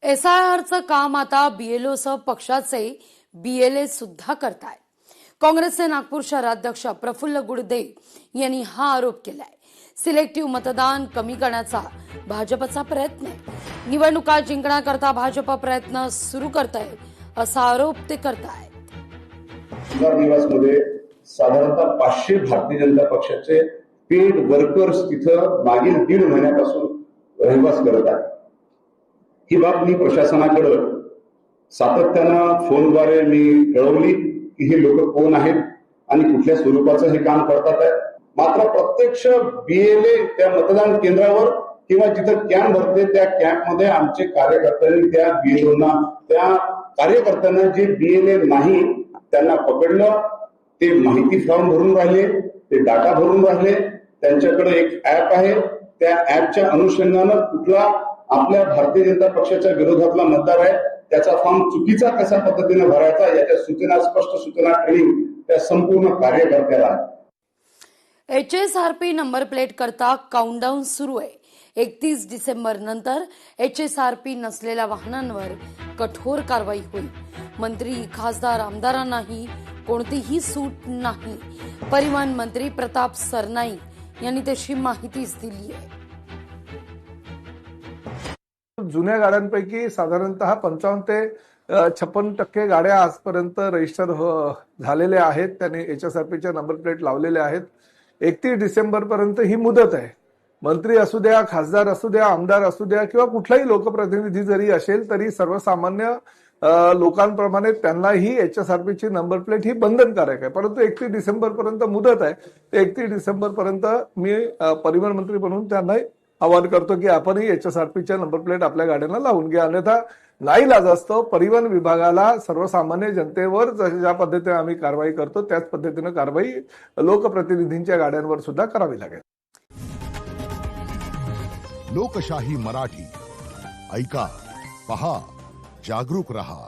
एसआयआरचं काम आता बीएलओसह पक्षाचे बीएलए सुद्धा करतायत। काँग्रेसचे नागपूर शहराध्यक्ष प्रफुल्ल गुडदे यांनी हा आरोप केलाय। सिलेक्टिव्ह मतदान कमी करण्याचा भाजपचा प्रयत्न आहे। निवडणुका जिंकण्याकरता भाजप प्रयत्न सुरू करताय असा आरोप ते करतायत। निवासमध्ये साधारणतः 500 भारतीय जनता पक्षाचे पेड वर्कर्स तिथं मागील 1.5 महिन्यापासून रहिवास करत आहेत। ही बाब मी प्रशासनाकडे सातत्यानं फोनद्वारे मी कळवली की हे लोक कोण आहेत आणि कुठल्या स्वरूपाचं हे काम करतात आहे। मात्र प्रत्यक्ष बीएलए त्या मतदान केंद्रावर किंवा जिथं कॅम्प भरते त्या कॅम्पमध्ये आमचे कार्यकर्त्यांनी त्या बीएलओना त्या कार्यकर्त्यांना जे बीएलए नाही त्यांना पकडलं। ते माहिती फॉर्म भरून राहिले, ते डाटा भरून राहिले। त्यांच्याकडे एक ऍप आहे, त्या ऍपच्या अनुषंगानं कुठला आपल्या भारतीय जनता पक्षाच्या विरोधातला मतदार आहे त्याचा फॉर्म चुकीचा कशा पद्धतीने भरायचा याच्या सूचना, स्पष्ट सूचना, ट्रेनिंग त्या संपूर्ण कार्यकर्त्याला। एचएसआरपी नंबर प्लेट करता काउंटडाऊन सुरू आहे। 31 डिसेंबर नंतर एचएसआरपी नसलेल्या वाहनांवर कठोर कारवाई होईल। मंत्री, खासदार, आमदारांनाही कोणतीही सूट नाही। परिवहन मंत्री प्रताप सरनाईक यांनी तशी माहितीच दिली आहे। जुन्या गाड्यांपैकी साधारणतः 55 ते 56% गाड्या आजपर्यंत रजिस्टर झालेल्या आहेत। त्यांनी एचएसआरपीच्या नंबर प्लेट लावलेल्या आहेत। 31 डिसेंबर पर्यंत ही मुदत आहे। मंत्री असू द्या, खासदार असू द्या, आमदार असू द्या किंवा कुठलाही लोकप्रतिनिधी जरी असेल तरी सर्वसामान्य लोकांप्रमाणे त्यांनाही एचएसआरपीची नंबर प्लेट ही बंधनकारक आहे। परंतु 31 डिसेंबर पर्यंत मुदत आहे। 31 डिसेंबर पर्यंत मी परिवहन मंत्री म्हणून त्यांना आवाहन करतो की आपणही एचएसआरपीच्या नंबर प्लेट आपल्या गाड्यांना लावून घ्या। अन्यथा नाईलाजास्तव परिवहन विभागाला सर्वसामान्य जनतेवर ज्या पद्धतीने आम्ही कारवाई करतो त्याच पद्धतीने कारवाई लोकप्रतिनिधींच्या गाड्यांवर सुद्धा करावी लागेल। लोकशाही मराठी ऐका, पहा, जागरूक रहा।